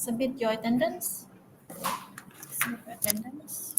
Submit your attendance. Submit your attendance.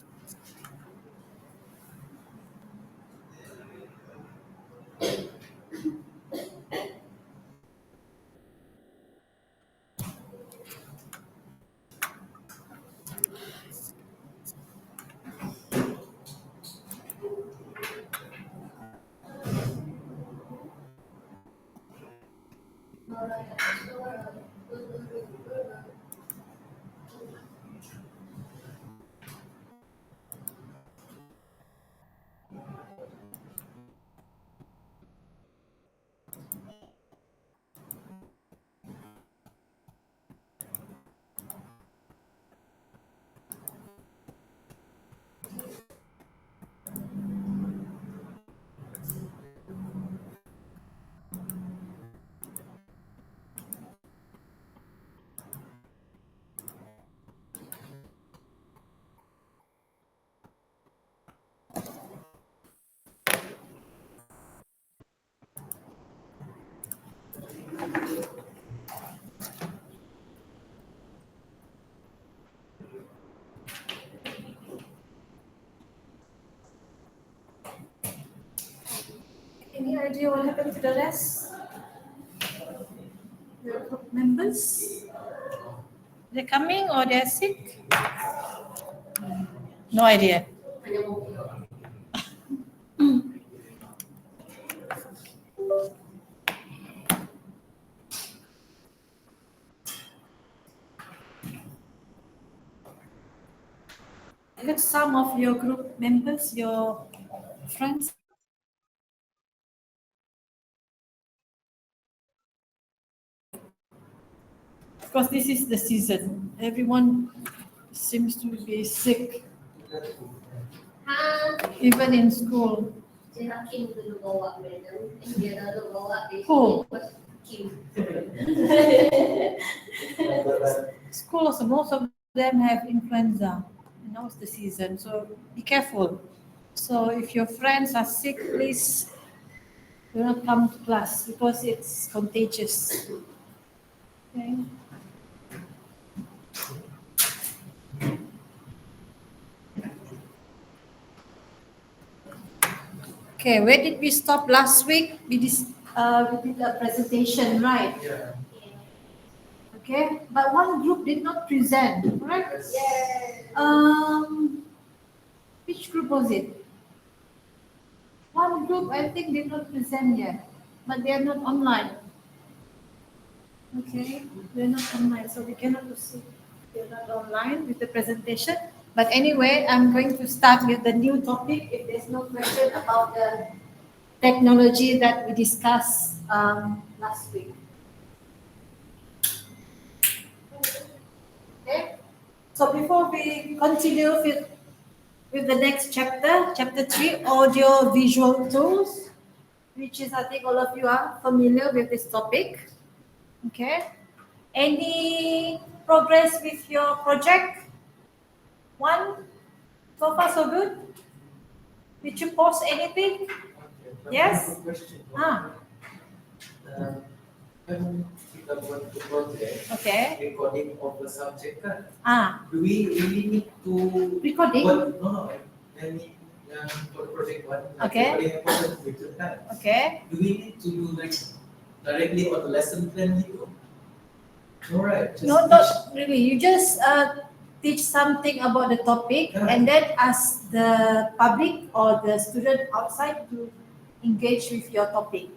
Any idea what happened to the rest? The group members? They're coming or they're sick? No idea. Look, some of your group members, your friends. Of course, this is the season. Everyone seems to be sick, even in school. Who? School also, most of them have influenza. You know, it's the season, so be careful. So if your friends are sick, please do not come to class because it's contagious. Okay. Okay, where did we stop last week? We did a presentation, right? Yeah. Okay, but one group did not present, correct? Yes. Which group was it? One group I think did not present yet, but they are not online. Okay, they're not online, so we cannot proceed. They're not online with the presentation. But anyway, I'm going to start with the new topic. If there's no question about the technology that we discussed last week. Okay. So before we continue with the next chapter, chapter 3, audio visual tools, which is I think all of you are familiar with this topic. Okay. Any progress with your project? One? So far so good? Did you post anything? Yes? Question. Ah, When kita buat the project, okay. recording of the subject kan, Ah, do we really need to recording? No, when yang for project one, Okay. recording of the computer kan, Okay. do we need to do like directly on the lesson plan gitu? No, right? Just No, not really. You just teach something about the topic and then ask the public or the student outside to engage with your topic.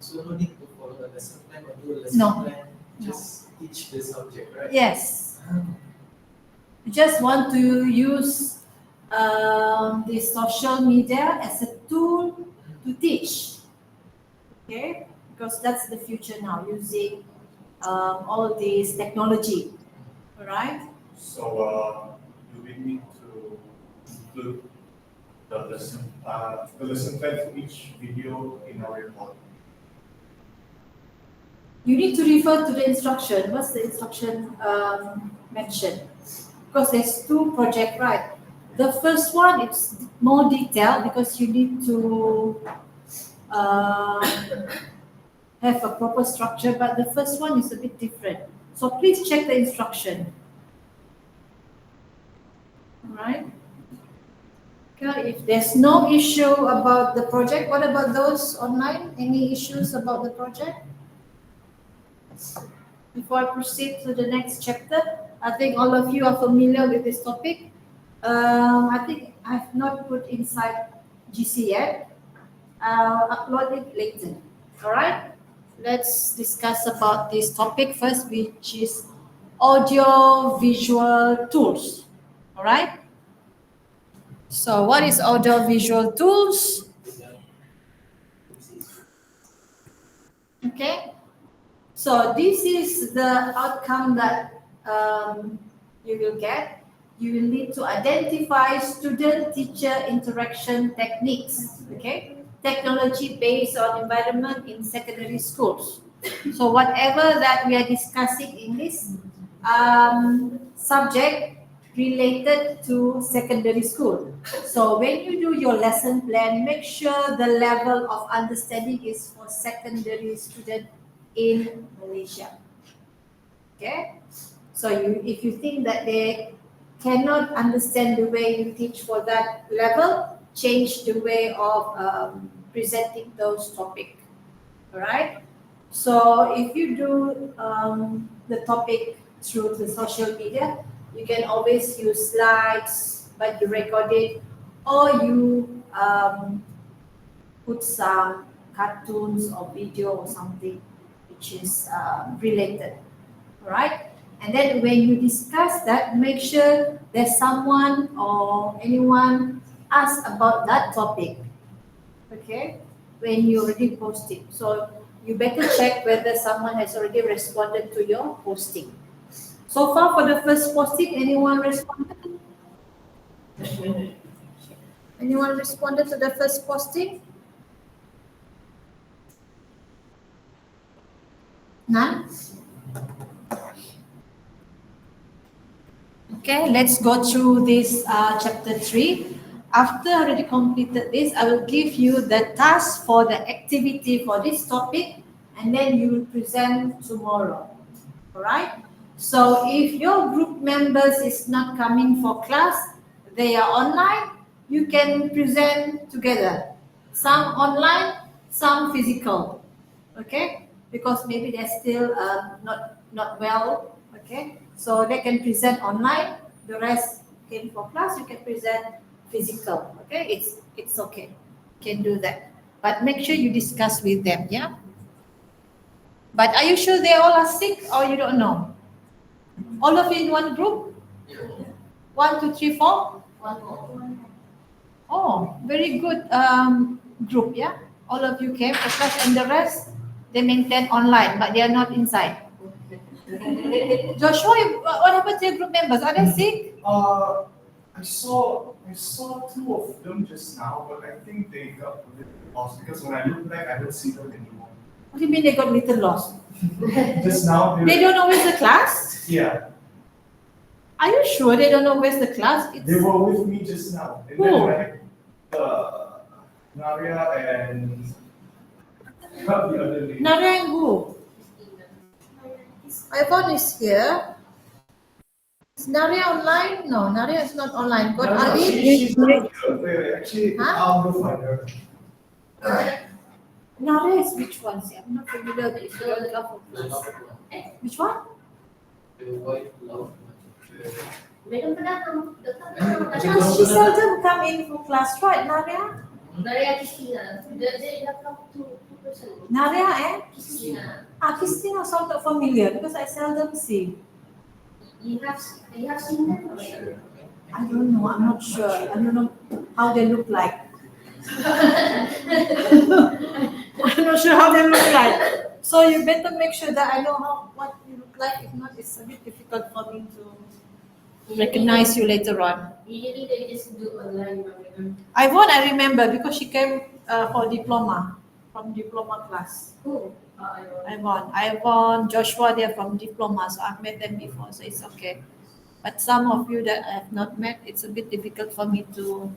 So no need to follow the lesson plan or do a lesson No. plan. Just teach the subject, right? Yes. You just want to use the social media as a tool to teach. Okay? Because that's the future now, using all this technology. All right? So, do we need to include the lesson plan for each video in our report? You need to refer to the instruction. What's the instruction mentioned? Because there's two projects, right? The first one is more detailed because you need to have a proper structure, but the first one is a bit different. So please check the instruction. All right. Okay, if there's no issue about the project, what about those online? Any issues about the project? Before I proceed to the next chapter, I think all of you are familiar with this topic. I think I've not put inside GC yet. I'll upload it later. All right. Let's discuss about this topic first, which is audio visual tools. All right. So what is audio visual tools? Okay. So this is the outcome that you will get. You will need to identify student-teacher interaction techniques. Okay. Technology based on environment in secondary schools. So whatever that we are discussing in this subject related to secondary school. So when you do your lesson plan, make sure the level of understanding is for secondary student in Malaysia. Okay? So if you think that they cannot understand the way you teach for that level, change the way of presenting those topics. All right? So if you do the topic through the social media, you can always use slides, but you record it, or you put some cartoons or video or something which is related. All right? And then when you discuss that, make sure there's someone or anyone ask about that topic. Okay? When you already post it. So you better check whether someone has already responded to your posting. So far for the first posting, anyone responded? Anyone responded to the first posting? None? Okay, let's go through this chapter 3. After I already completed this, I will give you the task for the activity for this topic, and then you will present tomorrow. All right? So if your group members is not coming for class, they are online, you can present together. Some online, some physical. Okay? Because maybe they're still not well. Okay? So they can present online. The rest came for class, you can present physical. Okay? It's okay. You can do that. But make sure you discuss with them, yeah? But are you sure they all are sick or you don't know? All of you in one group? 1, 2, 3, 4? Oh, very good group, yeah? All of you came for class and the rest, they maintain online, but they are not inside. Joshua, what happened to your group members? Are they sick? I saw two of them just now, but I think they got a bit lost because when I look back, I don't see them anymore. What do you mean they got little lost? Just now, They don't know where's the class? yeah, Are you sure they don't know where's the class? they were with me just now. And Who? then when Naria and not the other lady. Nadia and who? Ivan is here. Is Nadia online? No, Nadia is not online. Got No, Ali? she's not here. Wait, actually, Huh? I'll go find her. Nadia is which one? See, I'm not familiar with it. Which one? She seldom come in for class, right, Nadia? Nadia and Christina also not familiar because I seldom see. I don't know. I'm not sure. I don't know how they look like. I'm not sure how they look like. So you better make sure that I know what you look like. If not, it's a bit difficult for me to recognize you later on. Usually they just do online. Ivonne, I remember because she came for diploma, from diploma class. Who? Ivonne, Joshua, they're from diploma, so I've met them before, so it's okay. But some of you that I have not met, it's a bit difficult for me to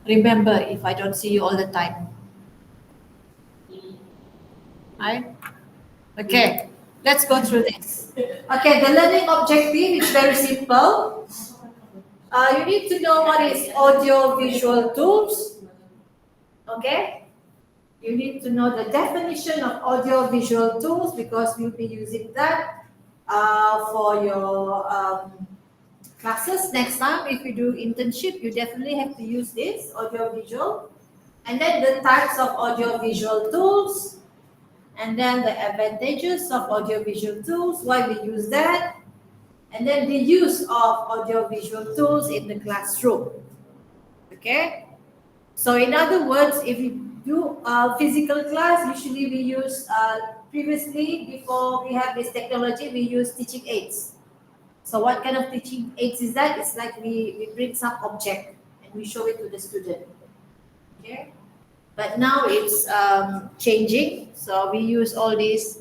remember if I don't see you all the time. Right? Okay, Let's go through this. Okay, the learning objective is very simple. You need to know what is audio visual tools. Okay? You need to know the definition of audio visual tools because we'll be using that for your classes next time. If you do internship, you definitely have to use this audio visual. And then the types of audio visual tools, and then the advantages of audio visual tools, why we use that, and then the use of audio visual tools in the classroom. Okay? So in other words, if you do physical class, usually we use, previously, before we have this technology, we use teaching aids. So what kind of teaching aids is that? It's like we bring some object and we show it to the student. Okay? But now it's changing. So we use all these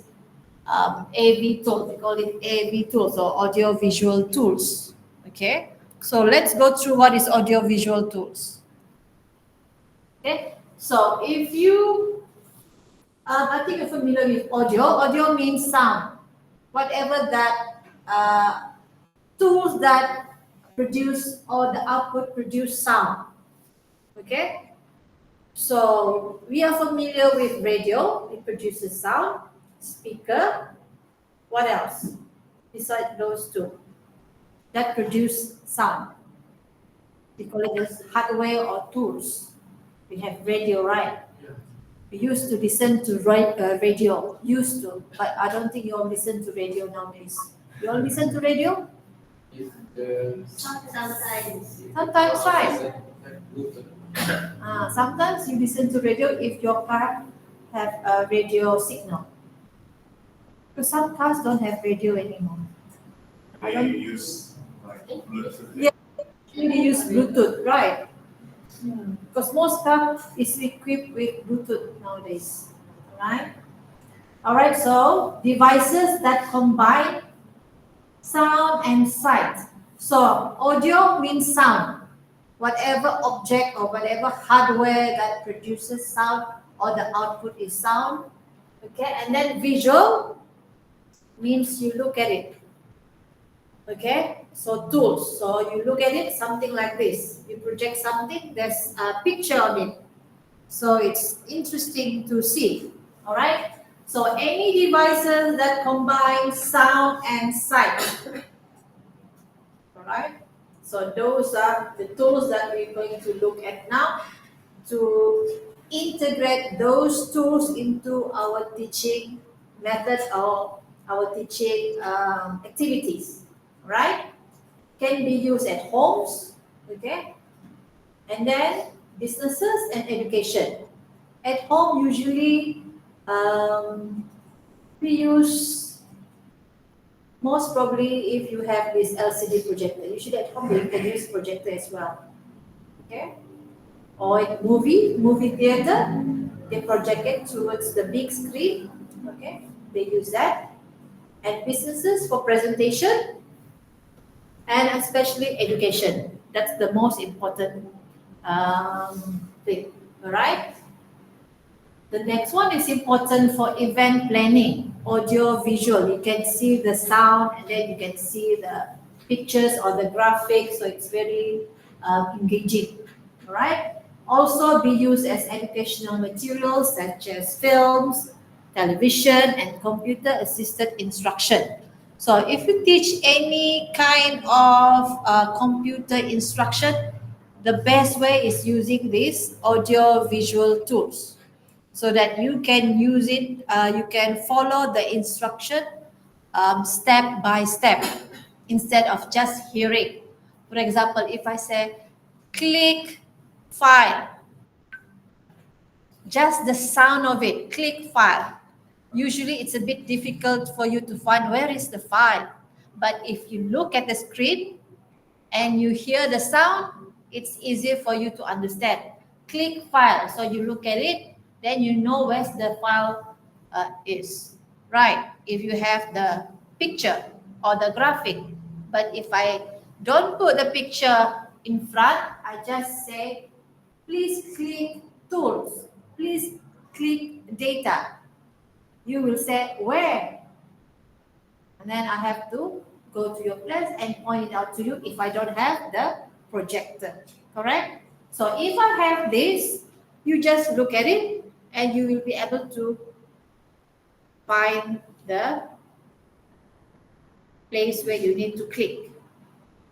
AV tools. We call it AV tools or audio visual tools. Okay? So let's go through what is audio visual tools. Okay? So if you, I think you're familiar with audio. Audio means sound. Whatever that tools that produce or the output produce sound. Okay? So we are familiar with radio. It produces sound. Speaker. What else? Besides those two that produce sound. We call it as hardware or tools. We have radio, right? Yeah. We used to listen to radio. Used to, but I don't think you all listen to radio nowadays. You all listen to radio? If the Sometimes. Sometimes, right? have Bluetooth. Sometimes you listen to radio if your car have a radio signal. Because some cars don't have radio anymore. I They don't use like Bluetooth. Yeah. They use Bluetooth, right? Because most car is equipped with Bluetooth nowadays, right? All right, so devices that combine sound and sight. So audio means sound. Whatever object or whatever hardware that produces sound or the output is sound. Okay, and then visual means you look at it. Okay, so tools. So you look at it, something like this. You project something, there's a picture on it. So it's interesting to see. All right. So any devices that combine sound and sight. All right. So those are the tools that we're going to look at now to integrate those tools into our teaching methods or our teaching activities. Right? Can be used at homes, okay? And then businesses and education. At home, usually we use, most probably if you have this LCD projector, usually at home you can use projector as well, okay? Or in movie theater, they project it towards the big screen, okay? They use that. And businesses for presentation, and especially education. That's the most important thing, all right? The next one is important for event planning, audio visual. You can see the sound and then you can see the pictures or the graphics, so it's very engaging, all right? Also be used as educational materials such as films, television, and computer-assisted instruction. So if you teach any kind of computer instruction, the best way is using these audio visual tools so that you can use it, you can follow the instruction step by step instead of just hearing. For example, if I say, click file, just the sound of it, click file. Usually it's a bit difficult for you to find where is the file. But if you look at the screen and you hear the sound, it's easier for you to understand. Click file. So you look at it, then you know where the file is. Right. If you have the picture or the graphic. But if I don't put the picture in front, I just say, please click tools. Please click data. You will say where And then I have to go to your place and point it out to you if I don't have the projector. Correct? So if I have this, you just look at it and you will be able to find the place where you need to click.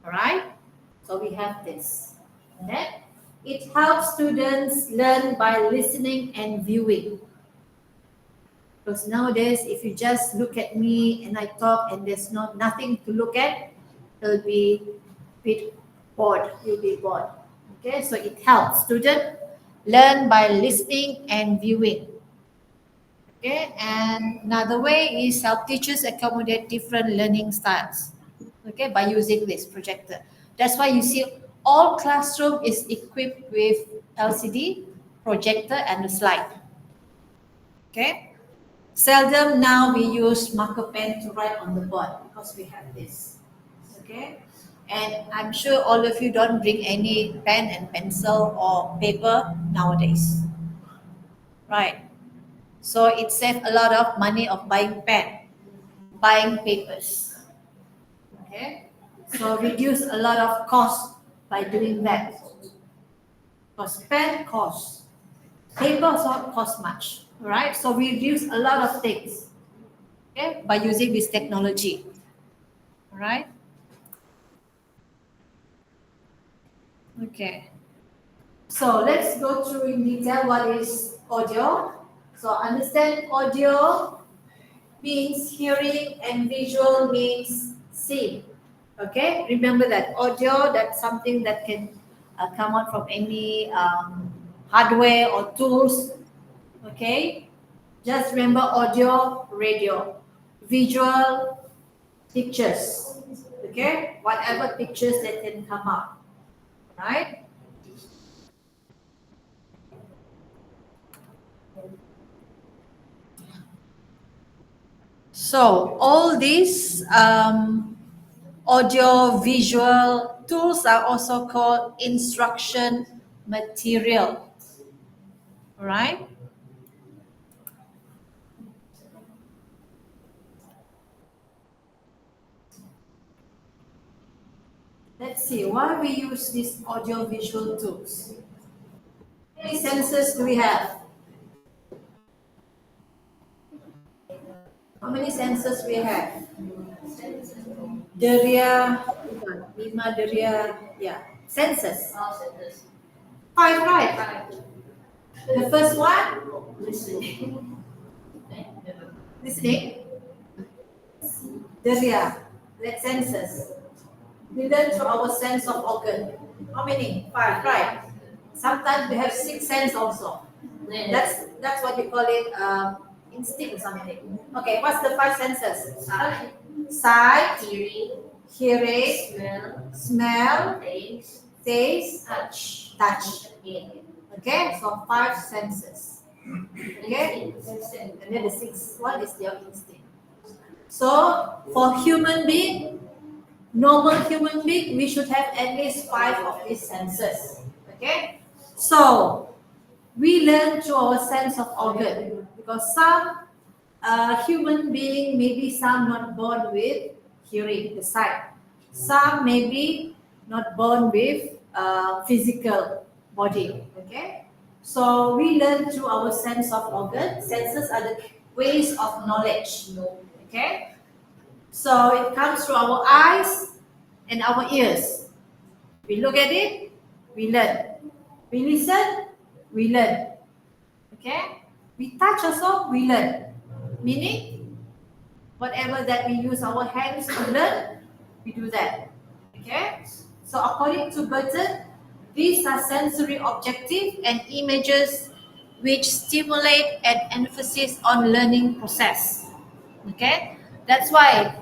Alright? So we have this. And then it helps students learn by listening and viewing. Because nowadays, if you just look at me and I talk and there's nothing to look at, you'll be a bit bored. You'll be bored. Okay, so it helps students learn by listening and viewing. Okay, and another way is help teachers accommodate different learning styles. Okay, by using this projector. That's why you see all classroom is equipped with LCD projector and a slide. Okay. Seldom now we use marker pen to write on the board because we have this. Okay. And I'm sure all of you don't bring any pen and pencil or paper nowadays. Right. So it saves a lot of money of buying pen, buying papers. Okay. So reduce a lot of cost by doing that. Because pen costs. Paper don't cost much. Right? So we reduce a lot of things, okay, by using this technology. All right? Okay. So let's go through in detail what is audio. So understand audio means hearing and visual means seeing. Okay? Remember that audio, that's something that can come out from any hardware or tools. Okay, just remember audio, radio, visual, pictures. Okay, whatever pictures that can come up, right? So all these audio visual tools are also called instruction material. All right? Let's see, why we use these audio visual tools. How many senses do we have? How many senses we have? Deria, lima deria, yeah, senses. Five, right? The first one, listening. Deria, that's senses. We learn through our sense of organ. How many? Five, right? Sometimes we have six sense also. That's what you call it instinct or something. Okay, what's the five senses? Sight, hearing, smell, taste, touch. Okay, so five senses. Okay, and then the sixth one is your instinct. So for human being, normal human being, we should have at least five of these senses. Okay, so we learn through our sense of organ because some human being, maybe some not born with hearing, the sight. Some maybe not born with physical body. Okay, so we learn through our sense of organ. Senses are the ways of knowledge. Okay, so it comes through our eyes and our ears. We look at it, we learn. We listen, we learn. Okay? We touch also, we learn. Meaning, whatever that we use our hands to learn, we do that. Okay? So according to Burton, these are sensory objective and images which stimulate an emphasis on learning process. Okay? That's why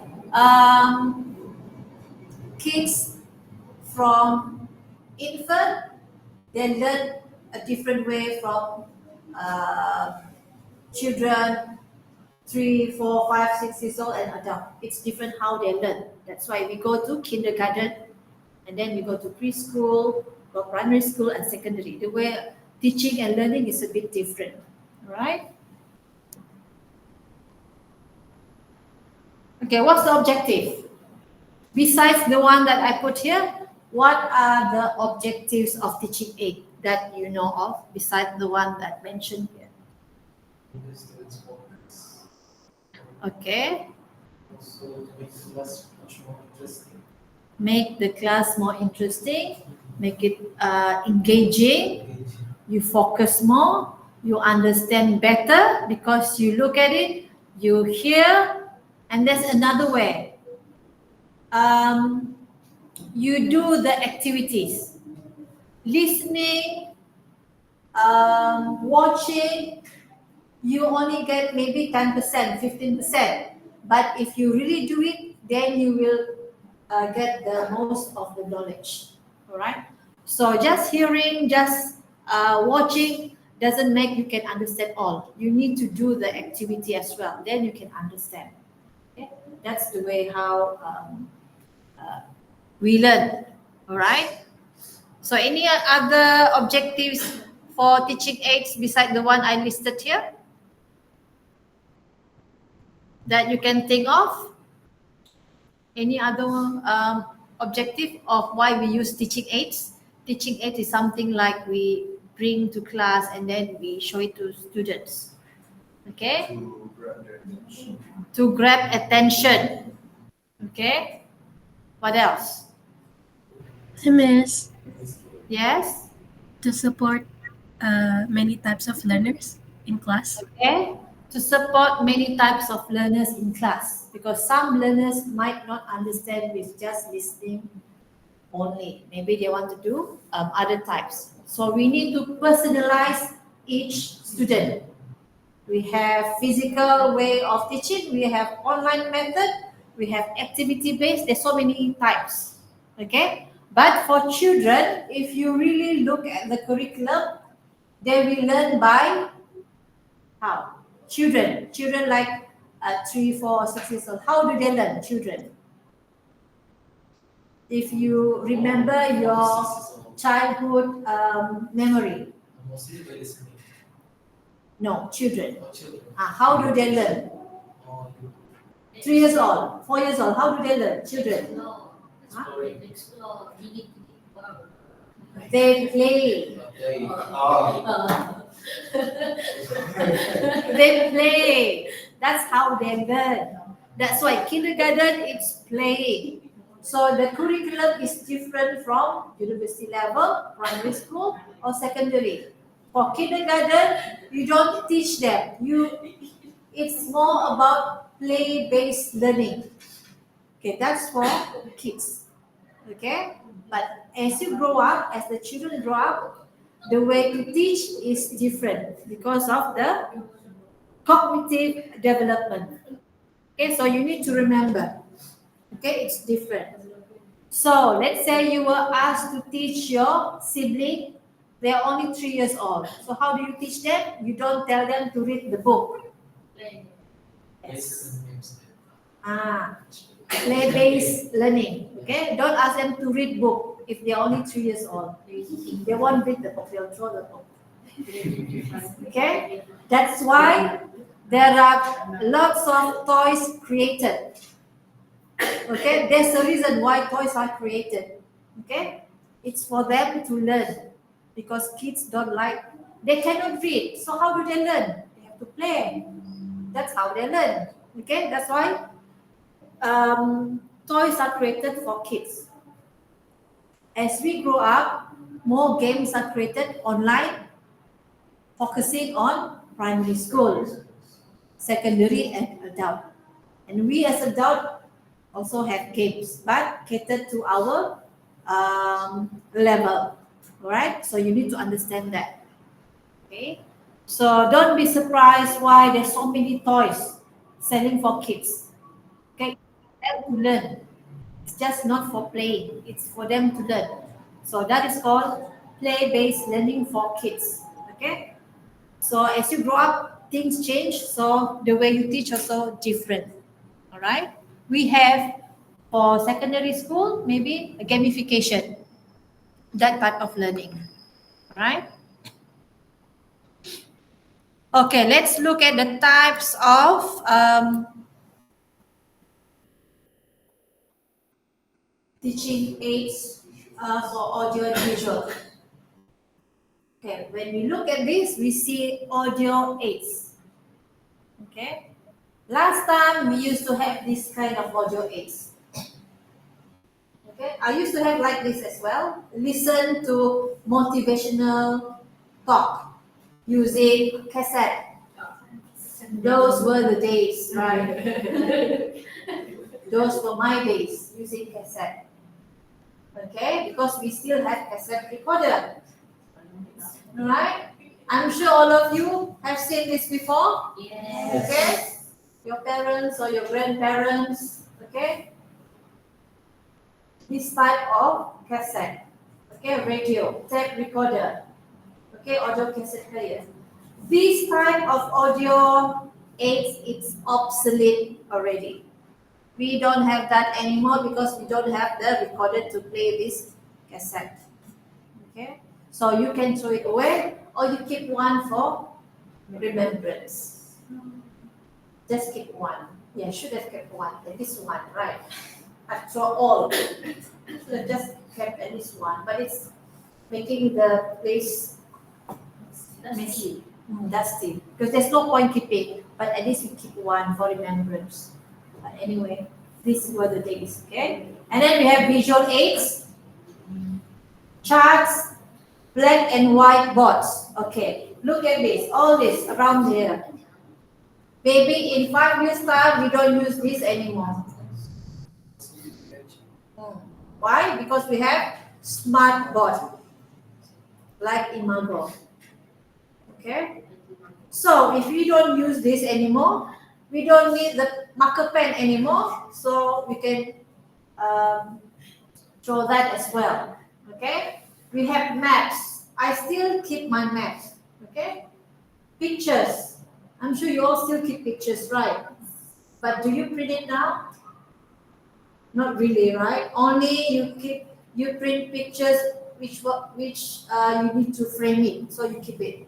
kids from infant, they learn a different way from children 3, 4, 5, 6 years old and adult. It's different how they learn. That's why we go to kindergarten and then we go to preschool, go primary school and secondary. The way teaching and learning is a bit different. All right? Okay, what's the objective? Besides the one that I put here, what are the objectives of teaching aid that you know of besides the one that mentioned here? The students focus. Okay, Also to make the class much more interesting. make the class more interesting, make it engaging, Engaging. you focus more, you understand better because you look at it, you hear, and there's another way. You do the activities, listening, watching, you only get maybe 10%, 15%. But if you really do it, then you will get the most of the knowledge. All right. So just hearing, just watching doesn't make you can understand all. You need to do the activity as well. Then you can understand. Okay? That's the way how we learn. All right. So any other objectives for teaching aids beside the one I listed here that you can think of? Any other objective of why we use teaching aids? Teaching aids is something like we bring to class and then we show it to students. Okay? To grab their attention. To grab attention. Okay? What else? Miss, Yes? to support many types of learners in class. Okay? To support many types of learners in class because some learners might not understand with just listening only. Maybe they want to do other types. So we need to personalize each student. We have physical way of teaching, we have online method, we have activity based. There's so many types. Okay? But for children, if you really look at the curriculum, they will learn by how? Children like 3, 4, 6 years old. How do they learn? Children. If you remember your childhood memory. Mostly by listening. No, children. Or children. How do they learn? Or 3 years old, 4 years old. How do they learn? Children. No, exploring. explore, dig. Wow. They play. Play. They play. That's how they learn. That's why kindergarten it's playing. So the curriculum is different from university level, primary school, or secondary. For kindergarten, you don't teach them. It's more about play-based learning. Okay, that's for kids. Okay, but as you grow up, as the children grow up, the way to teach is different because of the cognitive development. Okay, so you need to remember. Okay, it's different. So let's say you were asked to teach your sibling, they are only 3 years old. So how do you teach them? You don't tell them to read the book. Places and names. Play-based learning. Okay, don't ask them to read book if they are only 3 years old. They won't read the book, they'll throw the book. Okay, that's why there are lots of toys created. Okay, there's a reason why toys are created. Okay, it's for them to learn because kids don't like, they cannot read. So how do they learn? They have to play. That's how they learn. Okay, that's why toys are created for kids. As we grow up, more games are created online, focusing on primary school, secondary, and adult. And we as adult also have games, but catered to our level. All right, so you need to understand that. Okay, so don't be surprised why there's so many toys selling for kids. Okay, them to learn. It's just not for playing, it's for them to learn. So that is called play-based learning for kids. Okay, so as you grow up, things change, so the way you teach also different. All right, we have for secondary school maybe a gamification, that type of learning. All right. Okay, let's look at the types of teaching aids for audio and visual. Okay, when we look at this, we see audio aids. Okay, last time we used to have this kind of audio aids. Okay, I used to have like this as well. Listen to motivational talk using cassette. Those were the days, right? Those were my days using cassette. Okay, because we still have cassette recorder. Right? I'm sure all of you have seen this before. Yes. Okay? Your parents or your grandparents. Okay? This type of cassette. Okay, radio, tape recorder. Okay, audio cassette player. This type of audio aids, it's obsolete already. We don't have that anymore because we don't have the recorder to play this cassette. Okay, so you can throw it away or you keep one for remembrance. Just keep one. Yeah, should have kept one. At least one, right? I throw all. So just kept at least one, but it's making the place messy, dusty. Because there's no point keeping, but at least you keep one for remembrance. But anyway, these were the days, okay? And then we have visual aids, charts, black and white boards. Okay, look at this, all this around here. Maybe in 5 years' time, we don't use this anymore. Why? Because we have smart board, like Imago. Okay? So if we don't use this anymore, we don't need the marker pen anymore, so we can throw that as well. Okay? We have maps. I still keep my maps. Okay? Pictures. I'm sure you all still keep pictures, right? But do you print it now? Not really, right? Only you print pictures which you need to frame it, so you keep it.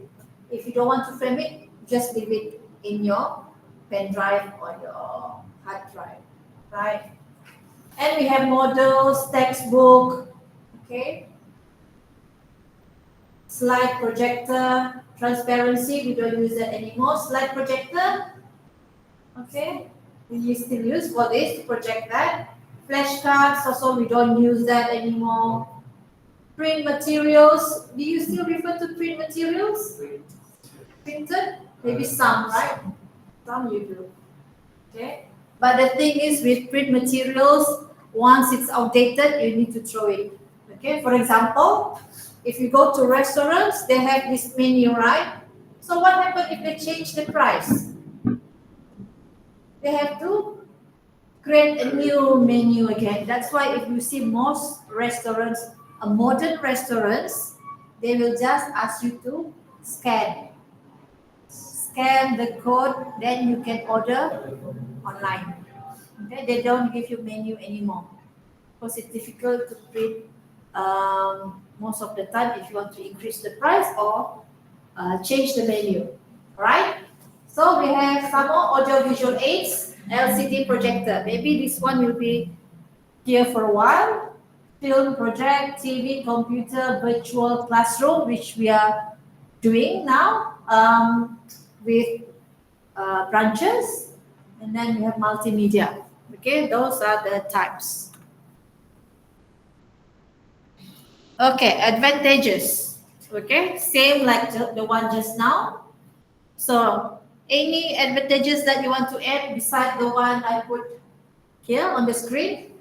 If you don't want to frame it, just leave it in your pen drive or your hard drive, right? And we have models, textbook, okay? Slide projector, transparency, we don't use that anymore. Slide projector, okay? We still use for this to project that. Flashcards, also we don't use that anymore. Print materials, do you still refer to print materials? Printed? Maybe some, right? Some you do. Okay? But the thing is with print materials, once it's outdated, you need to throw it. Okay? For example, if you go to restaurants, they have this menu, right? So what happens if they change the price? They have to create a new menu again. That's why if you see most restaurants, modern restaurants, they will just ask you to scan the code, then you can order online. Okay, they don't give you menu anymore because it's difficult to print most of the time if you want to increase the price or change the menu. Right? So we have some more audio visual aids, LCD projector. Maybe this one will be here for a while. Film project, TV, computer, virtual classroom, which we are doing now with branches, and then we have multimedia. Okay, those are the types. Okay, advantages. Okay, same like the one just now. So, any advantages that you want to add beside the one I put here on the screen?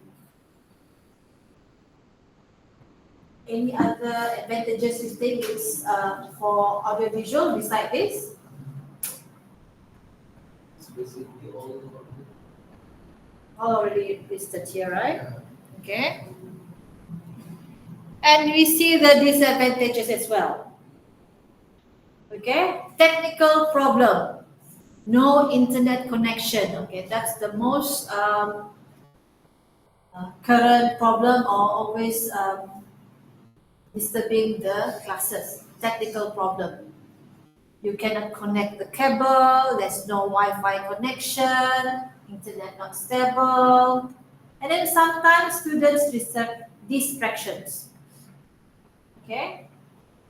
Any other advantages you think is for audiovisual beside this? It's basically all Already listed here, right? Okay. And we see the disadvantages as well. Okay. Technical problem. No internet connection. Okay, that's the most current problem or always disturbing the classes. Technical problem. You cannot connect the cable, there's no Wi-Fi connection, internet not stable, And then sometimes students distractions. Okay?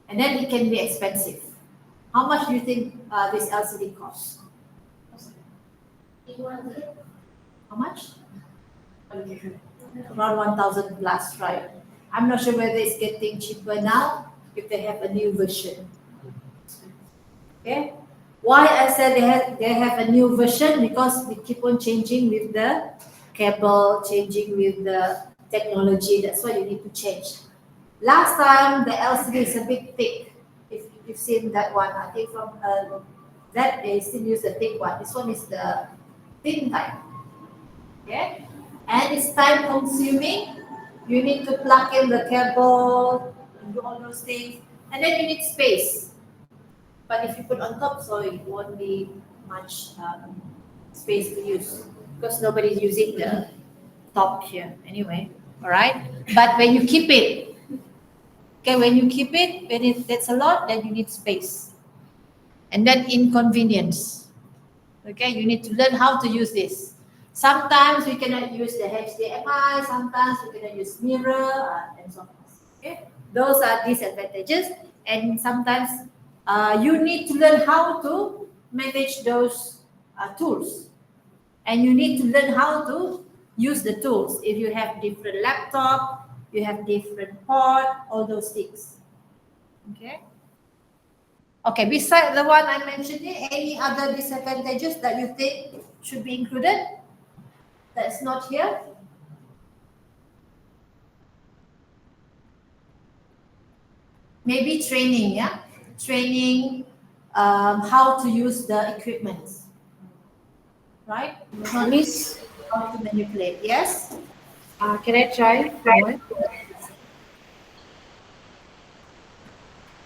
And then it can be expensive. How much do you think this LCD costs? How much? Around 1,000 plus, right? I'm not sure whether it's getting cheaper now if they have a new version. Okay? Why I said they have a new version? Because we keep on changing with the cable, changing with the technology. That's why you need to change. Last time the LCD is a bit thick. If you've seen that one, I think from that they still use the thick one. This one is the thin type. Okay, and it's time consuming. You need to plug in the cable and do all those things, and then you need space. But if you put on top, so it won't be much space to use because nobody's using the top here anyway. All right, but when you keep it, okay, when that's a lot, then you need space, and then inconvenience. Okay, you need to learn how to use this. Sometimes we cannot use the HDMI, sometimes we cannot use mirror, and so on. Okay, those are disadvantages, and sometimes you need to learn how to manage those tools, and you need to learn how to use the tools. If you have different laptop, you have different port, all those things. Okay. Okay, besides the one I mentioned, any other disadvantages that you think should be included that's not here? Maybe training, yeah? Training how to use the equipment, right? Miss, How to manipulate, yes? can I try for one?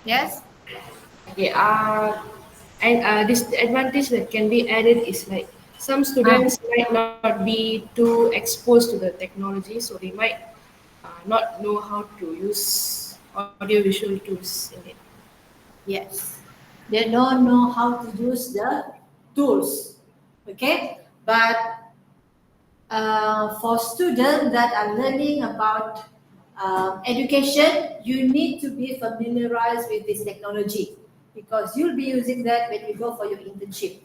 Yes? Okay, and this advantage that can be added is like some students might not be too exposed to the technology, so they might not know how to use audiovisual tools in it. Yes. They don't know how to use the tools. Okay? But for students that are learning about education, you need to be familiarized with this technology because you'll be using that when you go for your internship.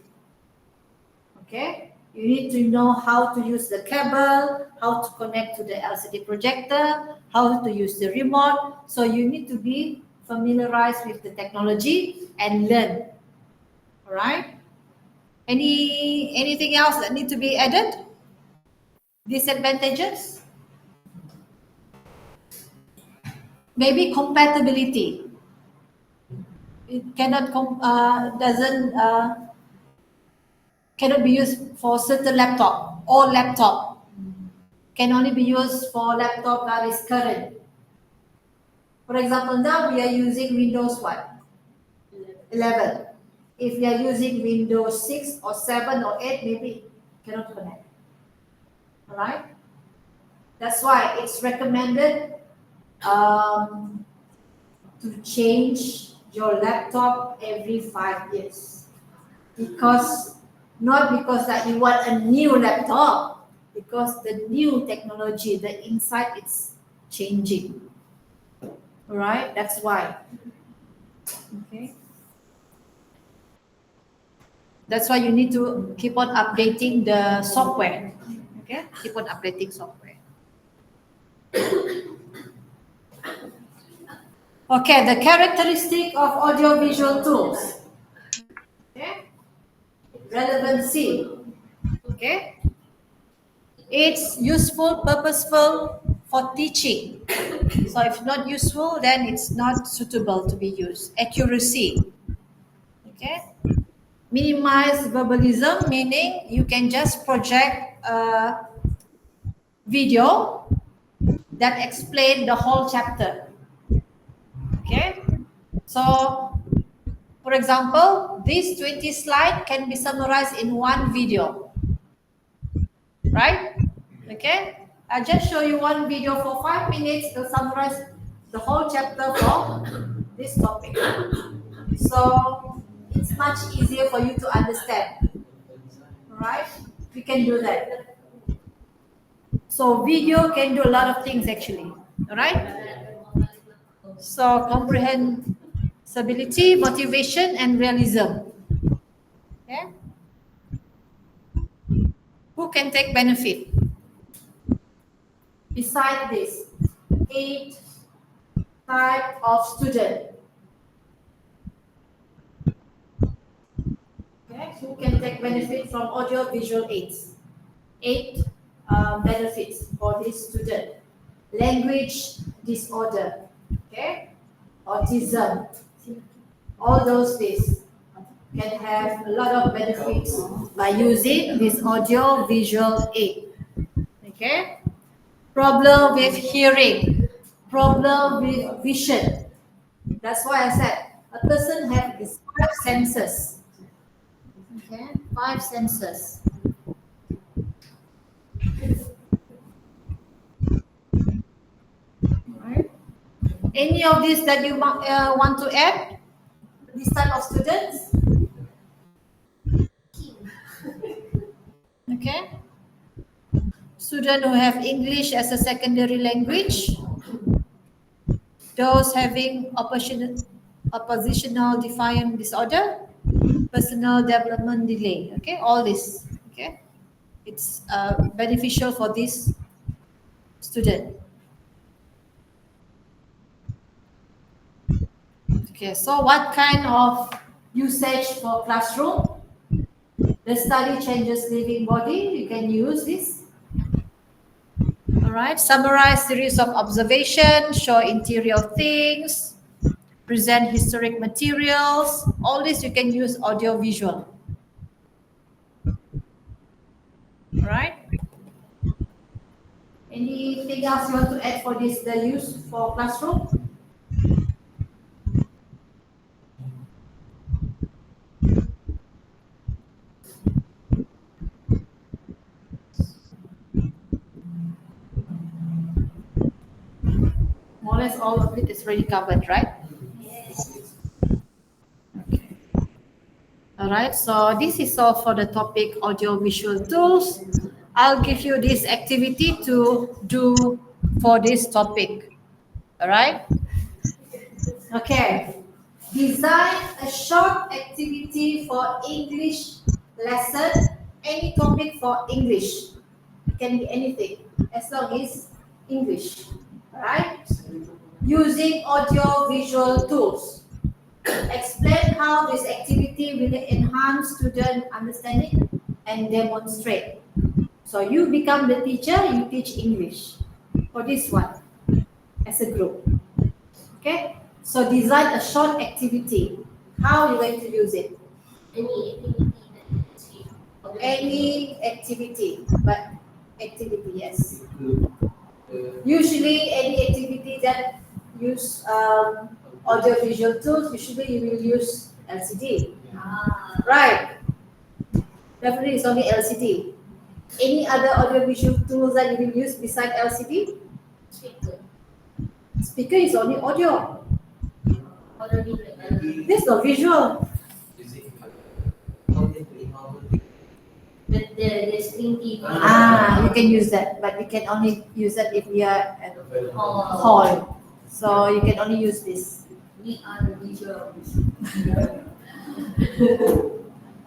Okay? You need to know how to use the cable, how to connect to the LCD projector, how to use the remote. So you need to be familiarized with the technology and learn. All right? Anything else that need to be added? Disadvantages? Maybe compatibility. It cannot cannot be used for certain laptop. All laptop can only be used for laptop that is current. For example, now we are using Windows what? 11. If we are using Windows 6 or 7 or 8, maybe cannot connect. All right? That's why it's recommended to change your laptop every 5 years. Not because that you want a new laptop, because the new technology, the inside, it's changing. All right? That's why. Okay. That's why you need to keep on updating the software. Okay? Keep on updating software. Okay, the characteristic of audiovisual tools. Okay? Relevancy. Okay? It's useful, purposeful for teaching. So if not useful, then it's not suitable to be used. Accuracy. Okay? Minimize verbalism, meaning you can just project a video that explains the whole chapter. Okay? So, for example, this 20 slide can be summarized in one video. Right? Okay? I just show you one video for 5 minutes to summarize the whole chapter for this topic. So, it's much easier for you to understand. Right? We can do that. So video can do a lot of things actually. All right. So comprehensibility, motivation, and realism. Okay. Who can take benefit? Besides this, 8 type of student. Okay. Who can take benefit from audio visual aids? 8 benefits for this student. Language disorder. Okay. Autism. All those things can have a lot of benefits by using this audio visual aid. Okay. Problem with hearing, problem with vision. That's why I said a person has these 5 senses. Okay, 5 senses. Right. Any of these that you want to add? This type of students? Okay. Students who have English as a secondary language. Those having oppositional defiant disorder. Personal development delay. Okay, all this. Okay. It's beneficial for this student. Okay, so what kind of usage for classroom? The study changes living body. You can use this. All right. Summarize series of observation. Show interior things. Present historic materials. All this you can use audio visual. All right. Anything else you want to add for this? The use for classroom? More or less all of it is already covered, right? Yes. Okay. All right, so this is all for the topic audio-visual tools. I'll give you this activity to do for this topic. All right? Okay. Design a short activity for English lesson, any topic for English. It can be anything, as long as English. All right? Using audio-visual tools. Explain how this activity will enhance student understanding and demonstrate. So you become the teacher, you teach English for this one as a group. Okay? So design a short activity. How are you going to use it? Any activity that you achieve. Any activity, but activity, yes. Usually any activity that use audio-visual tools, usually you will use LCD. Right. Definitely it's only LCD. Any other audio-visual tools that you will use beside LCD? Speaker. Speaker is only audio. Already like There's no visual. the screen TV. You can use that, but you can only use that if we are at hall. So you can only use this. We are the visual.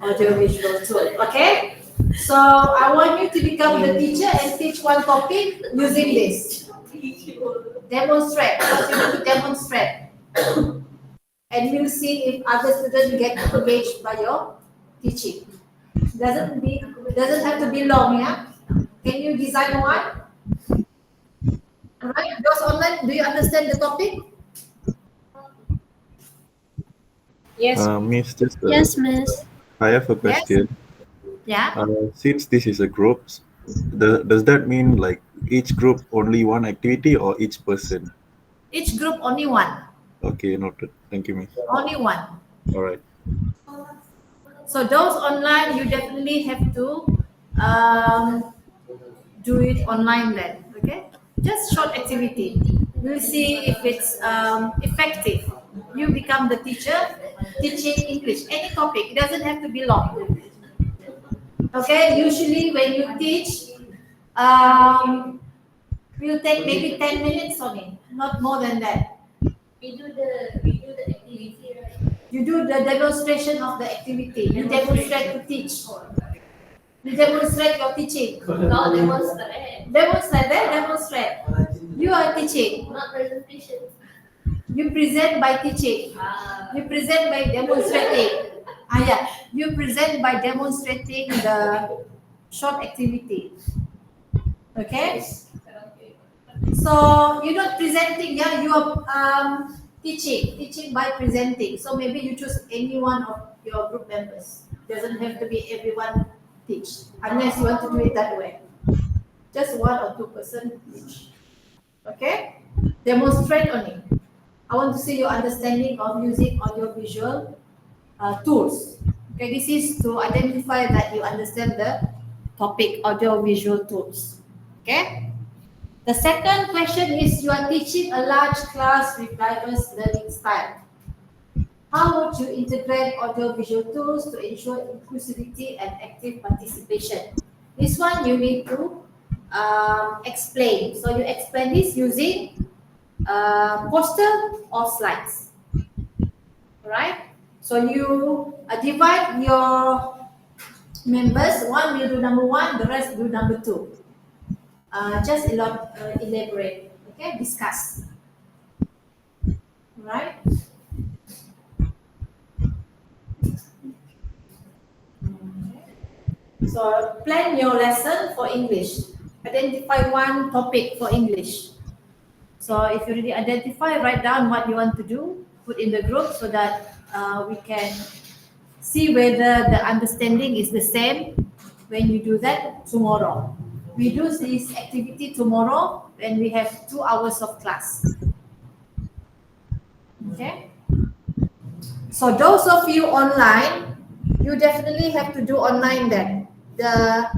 Audio-visual tool. Okay? So I want you to become the teacher and teach one topic using this. Demonstrate. What you need to demonstrate. And we'll see if other students get engaged by your teaching. Doesn't have to be long, yeah? Can you design one? Alright, those online, do you understand the topic? Yes. Miss, Yes, miss. I have a question. Yeah. Since this is a group, does that mean like each group only one activity or each person? Each group only one. Okay, noted. Thank you, Miss. Only one. All right. So those online, you definitely have to do it online then. Okay? Just short activity. We'll see if it's effective. You become the teacher teaching English, any topic. It doesn't have to be long. Okay? Usually when you teach, We'll take maybe 10 minutes only, not more than that. We do the activity, right? You do the demonstration of the activity. You demonstrate to teach. You demonstrate your teaching. Not demonstrate, Demonstrate, then demonstrate. You are teaching. not presentation. You present by teaching. You present by demonstrating. Yeah. You present by demonstrating the short activity. Okay? So you're not presenting, yeah, you are teaching by presenting. So maybe you choose any one of your group members. Doesn't have to be everyone teach, unless you want to do it that way. Just one or two person teach. Okay? Demonstrate only. I want to see your understanding of using audiovisual tools. Okay, this is to identify that you understand the topic audiovisual tools. Okay? The second question is, you are teaching a large class with diverse learning style. How would you integrate audiovisual tools to ensure inclusivity and active participation? This one you need to explain. So you explain this using poster or slides. Alright? So you divide your members. One will do number one, the rest do number two. Just elaborate, okay? Discuss. Right? So plan your lesson for English. Identify one topic for English. So if you already identify, write down what you want to do, put in the group so that we can see whether the understanding is the same when you do that tomorrow. We do this activity tomorrow when we have 2 hours of class. Okay? So those of you online, you definitely have to do online then, the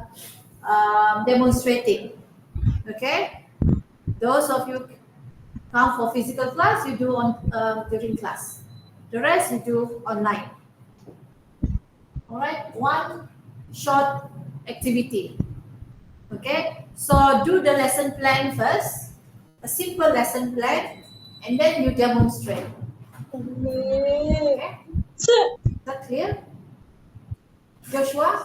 demonstrating. Okay? Those of you come for physical class, you do on during class. The rest you do online. All right? One short activity. Okay, so do the lesson plan first, a simple lesson plan, and then you demonstrate. Okay, is that clear? Joshua,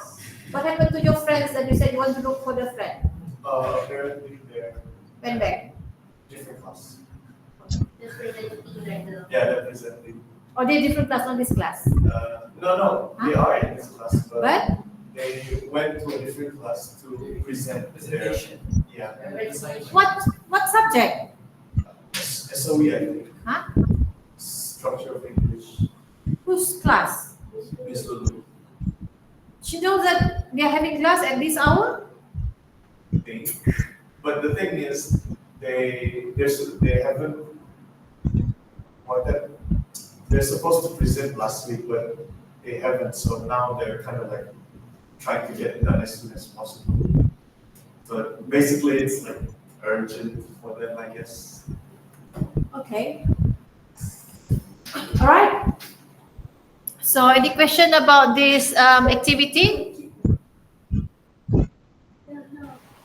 what happened to your friends that you said you want to look for the friend? Apparently they're Went back. different class. Just presenting right now. Yeah, they're presenting. Or they different class on this class? No, they are in this class, but But they went to a different class to present their, Presentation. yeah, what subject? SOE, I think. Huh? Structure of English. Whose class? Miss Lulu. She knows that they are having class at this hour? Thing. But the thing is, they haven't, or that they're supposed to present last week, but they haven't. So now they're kind of like trying to get it done as soon as possible. So basically, it's like urgent for them, I guess. Okay. All right. So any question about this activity?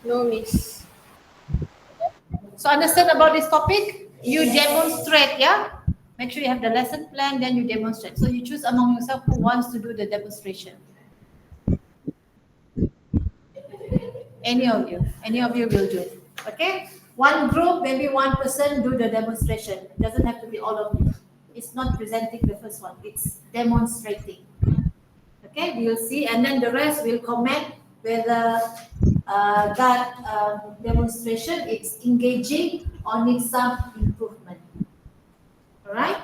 No, miss. So understand about this topic? You demonstrate, yeah? Make sure you have the lesson plan, then you demonstrate. So you choose among yourself who wants to do the demonstration. Any of you will do it. Okay? One group, maybe one person do the demonstration. It doesn't have to be all of you. It's not presenting the first one, it's demonstrating. Okay, we'll see, and then the rest will comment whether that demonstration is engaging or needs some improvement. All right?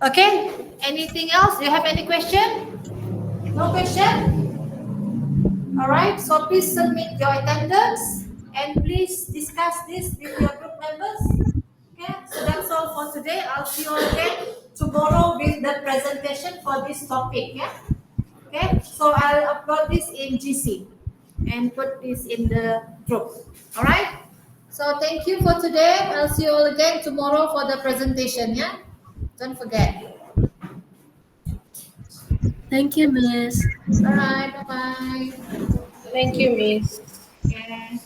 Okay, anything else? Do you have any question? No question? All right, so please submit your attendance and please discuss this with your group members. Okay, so that's all for today. I'll see you again tomorrow with the presentation for this topic. Yeah. Okay, so I'll upload this in GC and put this in the group. All right. So thank you for today. I'll see you all again tomorrow for the presentation. Yeah. Don't forget. Thank you, Miss. Alright, bye-bye. Thank you, Miss. Yeah.